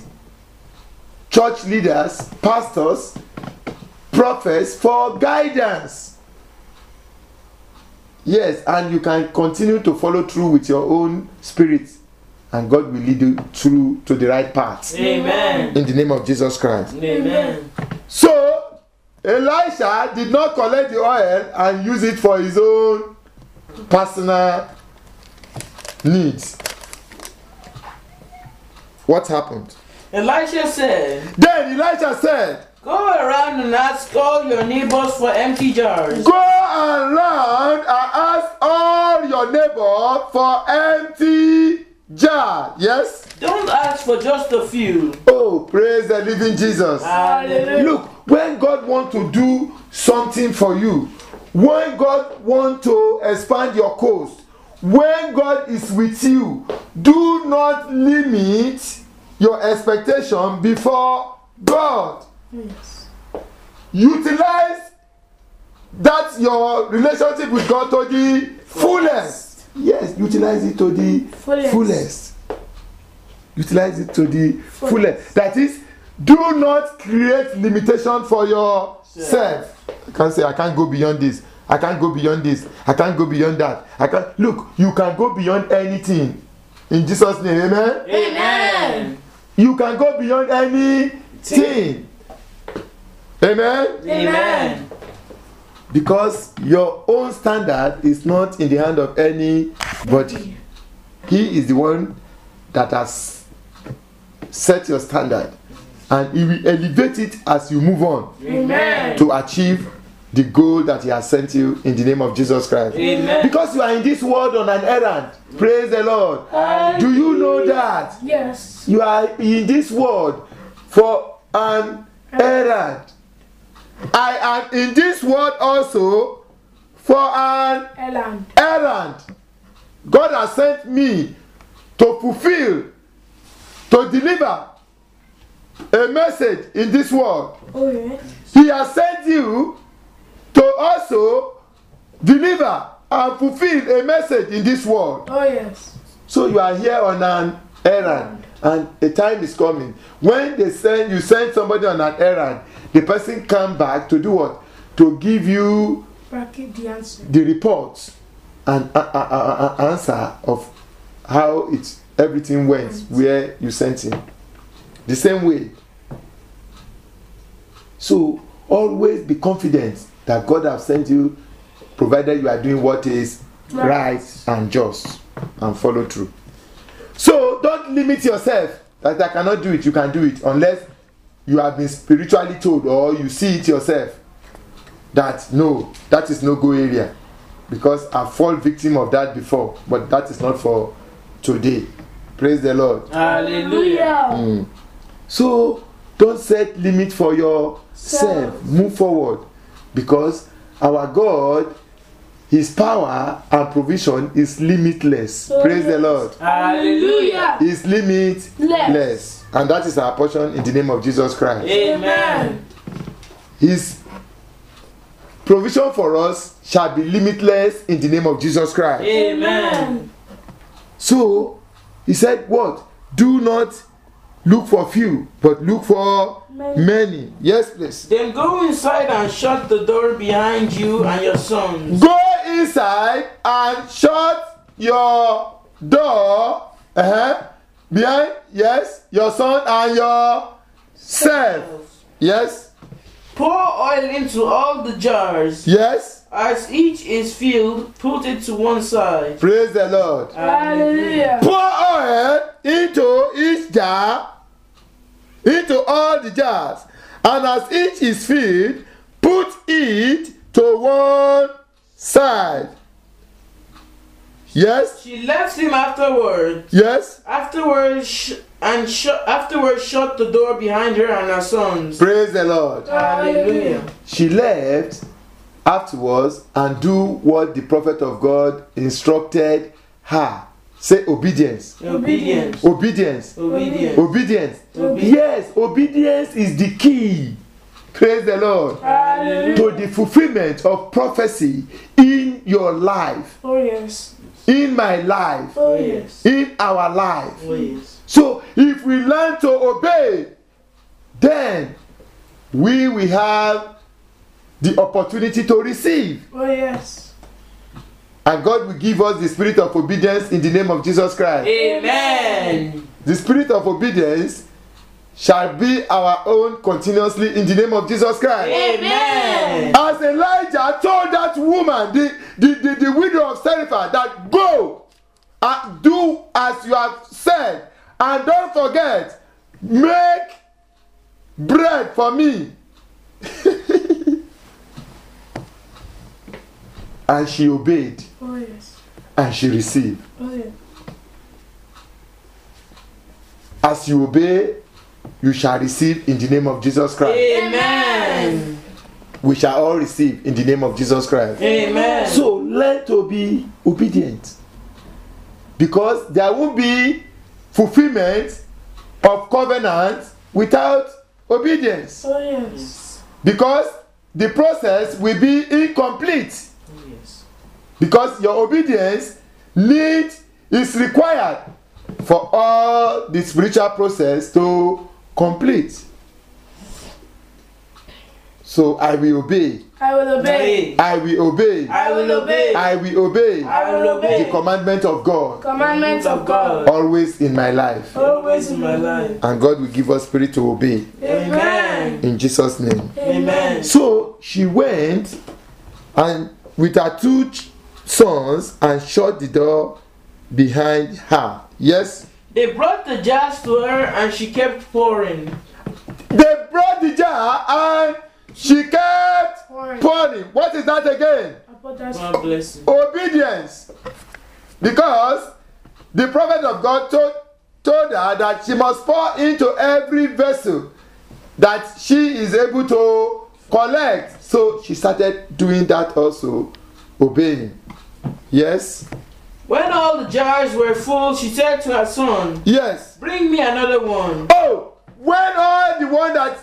church leaders, pastors, prophets for guidance. Yes, and you can continue to follow through with your own spirit, and God will lead you through to the right path. Amen. In the name of Jesus Christ. Amen. So, Elisha did not collect the oil and use it for his own personal needs. What happened? Elisha said, Then Elisha said, "Go around and ask all your neighbors for empty jars." Go around and ask all your neighbors for empty jar. Yes? Don't ask for just a few. Oh, praise the living Jesus. Hallelujah. Look, when God wants to do something for you, when God wants to expand your coast, when God is with you, do not limit your expectation before God. Yes. Utilize that your relationship with God to the fullest. Yes, utilize it to the fullest. Utilize it to the fullest. That is, do not create limitation for yourself. I can't say I can't go beyond this. I can't go beyond this. I can't go beyond that. I can't. Look, you can go beyond anything. In Jesus' name, amen? Amen. You can go beyond anything. Amen? Amen. Because your own standard is not in the hand of anybody. He is the one that has set your standard, and he will elevate it as you move on. Amen. To achieve the goal that he has sent you in the name of Jesus Christ. Amen. Because you are in this world on an errand. Praise the Lord. Do you know that? Yes. You are in this world for an errand. I am in this world also for an errand. God has sent me to fulfill, to deliver a message in this world. Oh, yes. He has sent you to also deliver and fulfill a message in this world. Oh, yes. So you are here on an errand, and a time is coming when you send somebody on an errand, the person come back to do what? To give you The answer. the report and answer of how everything went where you sent him. The same way. So always be confident that God has sent you, provided you are doing what is right and just, and follow through. So don't limit yourself that I cannot do it. You can do it unless you have been spiritually told or you see it yourself that no, that is no go area, because I fall victim of that before, but that is not for today. Praise the Lord. Hallelujah. So don't set limit for yourself. Move forward, because our God, his power and provision is limitless. Praise the Lord. Hallelujah. Is limitless. And that is our portion in the name of Jesus Christ. Amen. His provision for us shall be limitless in the name of Jesus Christ. Amen. So he said what? Do not look for few, but look for many. Yes, please. Then go inside and shut the door behind you and your sons. Go inside and shut your door behind, yes, your son and yourself. Yes. Pour oil into all the jars. Yes. As each is filled, put it to one side. Praise the Lord. Hallelujah. Pour oil into each jar, into all the jars, and as each is filled, put it to one side. Yes. She left him afterward. Yes. Afterwards, shut the door behind her and her sons. Praise the Lord. Hallelujah. She left afterwards and do what the prophet of God instructed her, Say obedience. Obedience. Obedience. Obedience. Obedience. Yes, obedience is the key. Praise the Lord. Hallelujah. To the fulfillment of prophecy in your life, Oh yes. in my life, Oh Yes. in our life. Oh, yes. So if we learn to obey, then we will have the opportunity to receive. Oh yes. And God will give us the spirit of obedience in the name of Jesus Christ. Amen. The spirit of obedience shall be our own continuously in the name of Jesus Christ. Amen. As Elijah told that woman, the widow of Zarephath, that go and do as you have said, and don't forget, make bread for me. And she obeyed, Oh yes. and she received. Oh yes. As you obey, you shall receive in the name of Jesus Christ. Amen. We shall all receive in the name of Jesus Christ. Amen. So learn to be obedient, because there won't be fulfillment of covenant without obedience, Oh yes. because the process will be incomplete, Oh, yes. because your obedience is required for all the spiritual process to complete. So I will obey. I will obey. I will obey. I will obey. I will obey I will obey the commandment of God Commandments of God. always in my life. always in my life. And God will give us spirit to obey Amen. in Jesus' name. Amen. So she went and with her two sons and shut the door behind her. Yes? They brought the jars to her and she kept pouring. They brought the jar and she kept pouring. What is that again? God bless you. Obedience. Because the prophet of God told her that she must pour into every vessel that she is able to collect. So she started doing that also, obeying. Yes? When all the jars were full, she said to her son, Yes. bring me another one. Oh, when all the ones that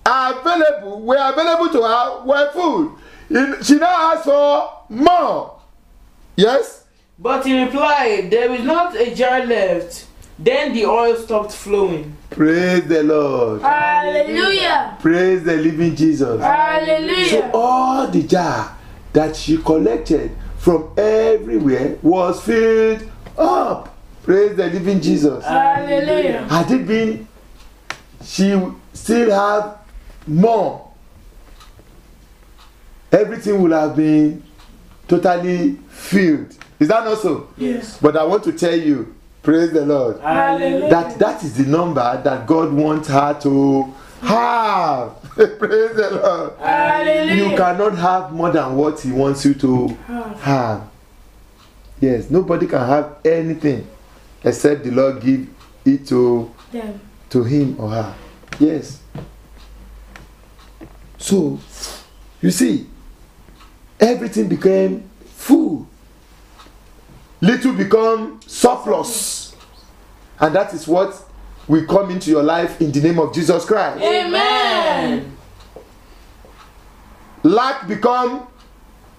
were available to her were full, she now asked for more. Yes? But he replied, there is not a jar left. Then the oil stopped flowing. Praise the Lord. Hallelujah. Praise the living Jesus. So Hallelujah. all the jar that she collected from everywhere was filled up. Praise the living Jesus. Hallelujah. Had it been, she still have more, everything would have been totally filled. Is that not so? Yes. But I want to tell you, praise the Lord, Hallelujah. that is the number that God wants her to have. Praise the Lord. Hallelujah. You cannot have more than what He wants you to have. Yes, nobody can have anything except the Lord give it to him or her. Yes. So, you see, everything became full. Little become surplus. And that is what will come into your life in the name of Jesus Christ. Amen. Lack become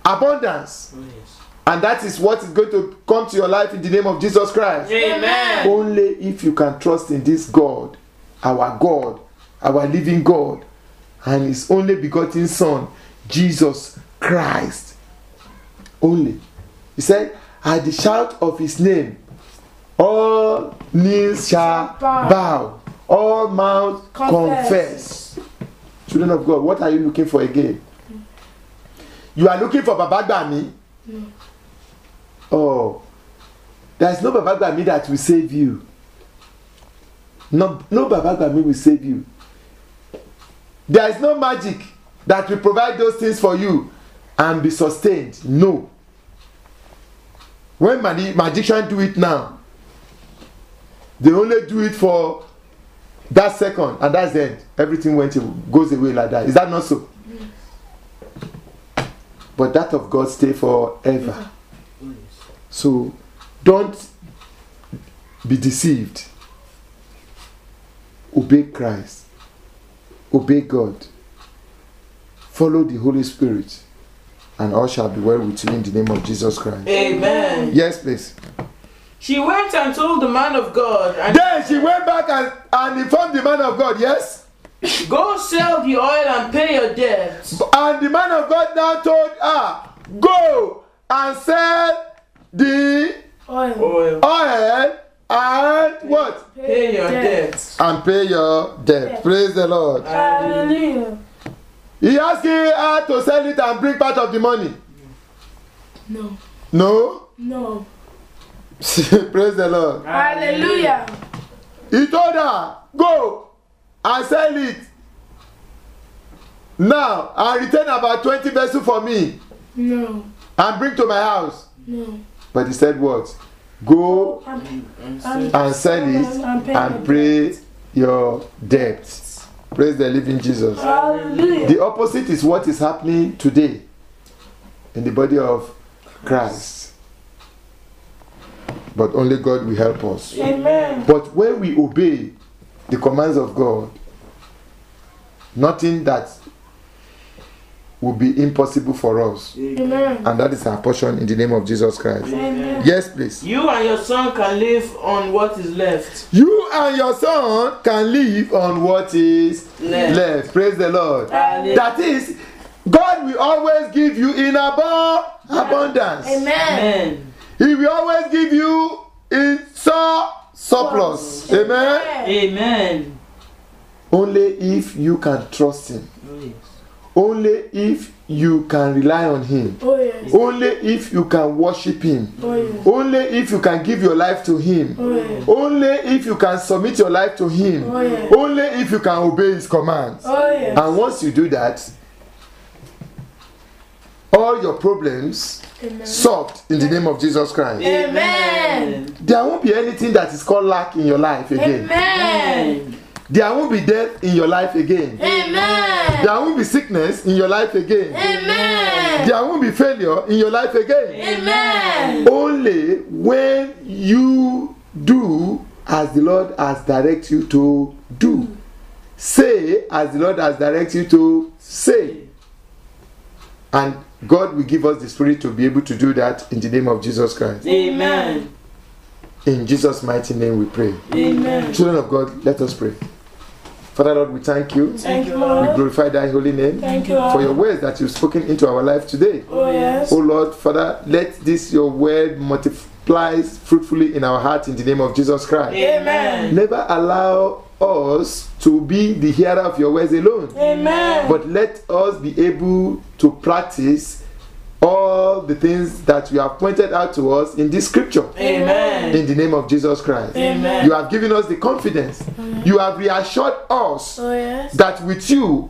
abundance. Oh, yes. And that is what is going to come to your life in the name of Jesus Christ. Amen. Only if you can trust in this God, our living God, and His only begotten Son, Jesus Christ. Only. He said, at the shout of His name, all knees shall bow, all mouths confess. Children of God, what are you looking for again? You are looking for Baba Gbami? Oh, there is no Baba Gbami that will save you. No Baba Gbami will save you. There is no magic that will provide those things for you and be sustained. No. When magicians do it now, they only do it for that second, and that's the end. Everything goes away like that. Is that not so? But that of God stay forever. So don't be deceived. Obey Christ. Obey God. Follow the Holy Spirit. And all shall be well with you in the name of Jesus Christ. Amen. Yes, please. She went and told the man of God, and Then she went back and informed the man of God, yes? go sell the oil and pay your debts. And the man of God now told her, go and sell the Oil. oil and what? Pay your debts. And pay your debt. Praise the Lord. Hallelujah. He asked her to sell it and bring part of the money. No. No? No. Praise the Lord. Hallelujah. He told her, go and sell it now and return about 20 vessels for me No. and bring to my house. No. But he said what? Go and sell it and pay your debts. Praise the living Jesus. Hallelujah. The opposite is what is happening today in the body of Christ. But only God will help us. Amen. But when we obey the commands of God, nothing that will be impossible for us. Amen. And that is our portion in the name of Jesus Christ. Amen. Yes, please. You and your son can live on what is left. You and your son can live on what is left. Praise the Lord. Hallelujah. That is, God will always give you in abundance. Amen. Amen. He will always give you in surplus. Amen. Amen. Only if you can trust Him. Oh, yes. Only if you can rely on Him. Oh yes. Only if you can worship Him. Oh yes. Only if you can give your life to Him. Oh yes. Only if you can submit your life to Him. Oh yes. Only if you can obey His commands. Oh yes. And once you do that, all your problems Amen. solved in the name of Jesus Christ. Amen. There won't be anything that is called lack in your life again. Amen. There won't be death in your life again. Amen. There won't be sickness in your life again. Amen. There won't be failure in your life again. Amen. Only when you do as the Lord has directed you to do. Say as the Lord has directed you to say. And God will give us the Spirit to be able to do that in the name of Jesus Christ. Amen. In Jesus' mighty name we pray. Amen. Children of God, let us pray. Father Lord, we thank you. Thank you, We Lord. glorify thy holy name Thank you, for your Lord. words that you've spoken into our life today. Oh yes. Oh Lord, Father, let this your word multiply fruitfully in our heart in the name of Jesus Christ. Amen. Never allow us to be the hearer of your words alone, Amen. but let us be able to practice all the things that you have pointed out to us in this scripture. Amen. In the name of Jesus Christ. Amen. You have given us the confidence. You have reassured us Oh yes. that with you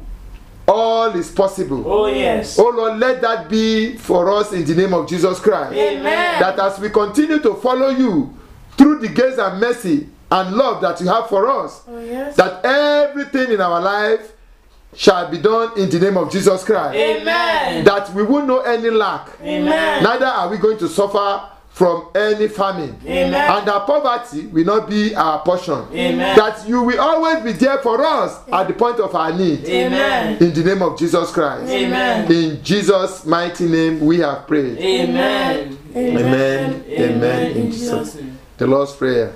all is possible. Oh, yes. Oh Lord, let that be for us in the name of Jesus Christ. Amen. That as we continue to follow you through the grace and mercy and love that you have for us, Oh yes. that everything in our life shall be done in the name of Jesus Christ. Amen. That we won't know any lack. Amen. Neither are we going to suffer from any famine. Amen. And that poverty will not be our portion. Amen. That you will always be there for us at the point of our need. Amen. In the name of Jesus Christ. Amen. In Jesus' mighty name we have prayed. Amen. Amen. Amen. In Jesus' name. The Lord's Prayer.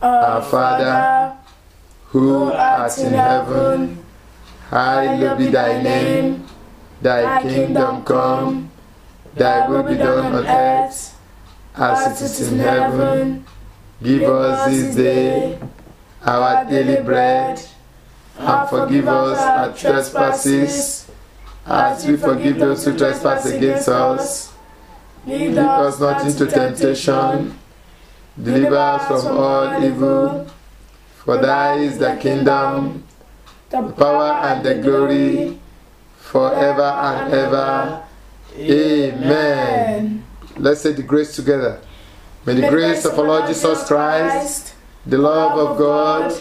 Our Father, who art in heaven, hallowed be thy name. Thy kingdom come. Thy will be done on earth as it is in heaven. Give us this day our daily bread, and forgive us our trespasses, as we forgive those who trespass against us. Lead us not into temptation, deliver us from all evil. For thy is the kingdom, the power and the glory, forever and ever. Amen. Let's say the grace together. May the grace of our Lord Jesus Christ, the love of God,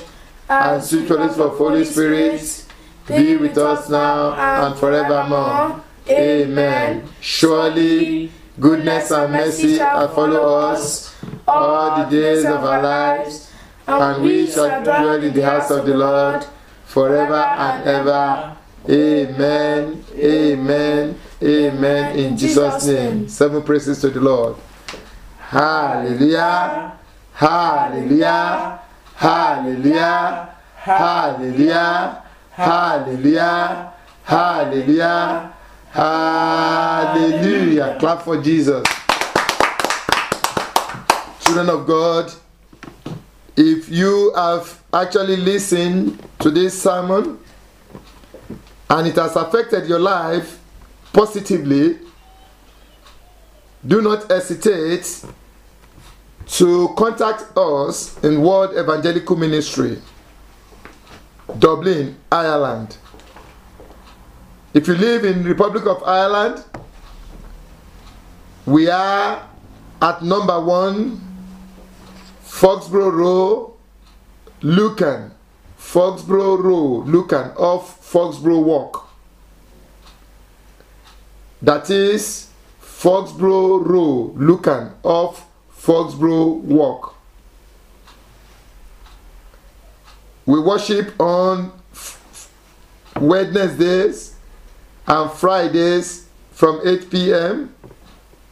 and sweet fellowship of Holy Spirit be with us now and forevermore. Amen. Surely Goodness and mercy shall follow us all the days of our lives, and we shall dwell in the house of the Lord forever and ever. Amen, amen, amen. In Jesus' name. 7 praises to the Lord. Hallelujah, hallelujah, hallelujah, hallelujah, hallelujah, hallelujah, hallelujah. Clap for Jesus. Children of God, if you have actually listened to this sermon and it has affected your life positively, do not hesitate to contact us in World Evangelical Ministry, Dublin, Ireland. If you live in the Republic of Ireland, we are at number 1 Foxborough Road, Lucan. Foxborough Road, Lucan, off Foxborough Walk. That is Foxborough Road, Lucan, off Foxborough Walk. We worship on Wednesdays and Fridays from 8 p.m.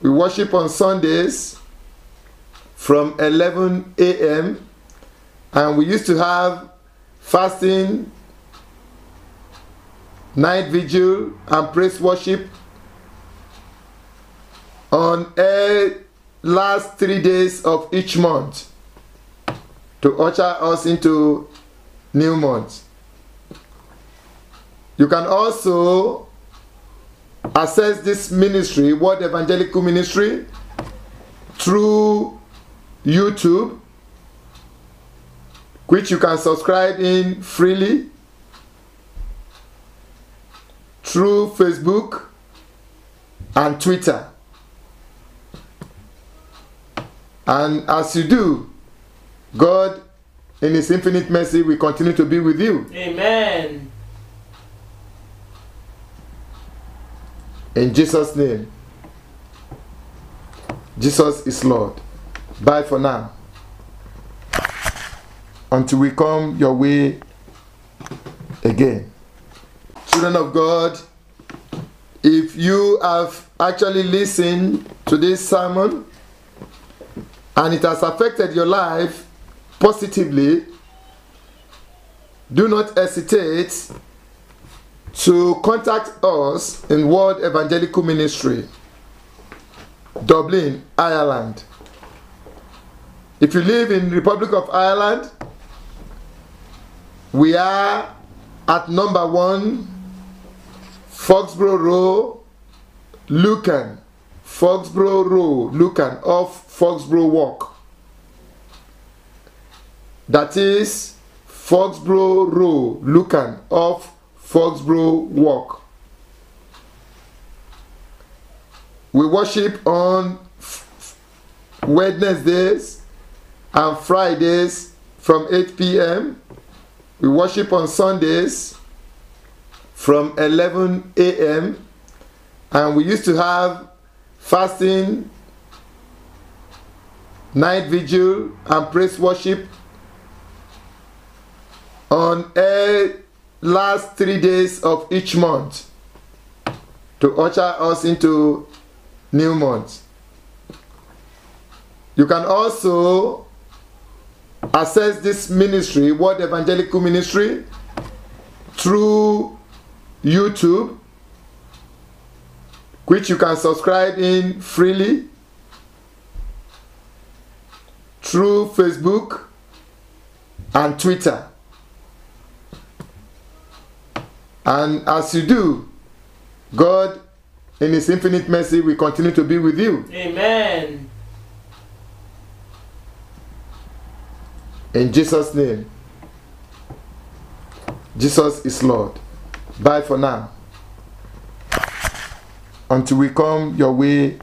We worship on Sundays from 11 a.m. And we used to have fasting, night vigil, and praise worship on last 3 days of each month to usher us into new month. You can also access this ministry, World Evangelical Ministry, through YouTube, which you can subscribe in freely, through Facebook and Twitter. And as you do, God in His infinite mercy will continue to be with you. Amen. In Jesus' name. Jesus is Lord. Bye for now. Until we come your way again. Children of God, if you have actually listened to this sermon and it has affected your life positively, do not hesitate to contact us in World Evangelical Ministry, Dublin, Ireland. If you live in the Republic of Ireland, we are at number 1 Foxborough Road, Lucan. Foxborough Road, Lucan, off Foxborough Walk. That is Foxborough Road, Lucan, off Foxborough Walk. We worship on Wednesdays and Fridays from 8 p.m. We worship on Sundays from 11 a.m. And we used to have fasting, night vigil, and praise worship on last 3 days of each month to usher us into new month. You can also access this ministry, World Evangelical Ministry, through YouTube, which you can subscribe in freely, through Facebook and Twitter. And as you do, God in His infinite mercy will continue to be with you. Amen. In Jesus' name. Jesus is Lord. Bye for now. Until we come your way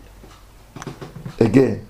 again.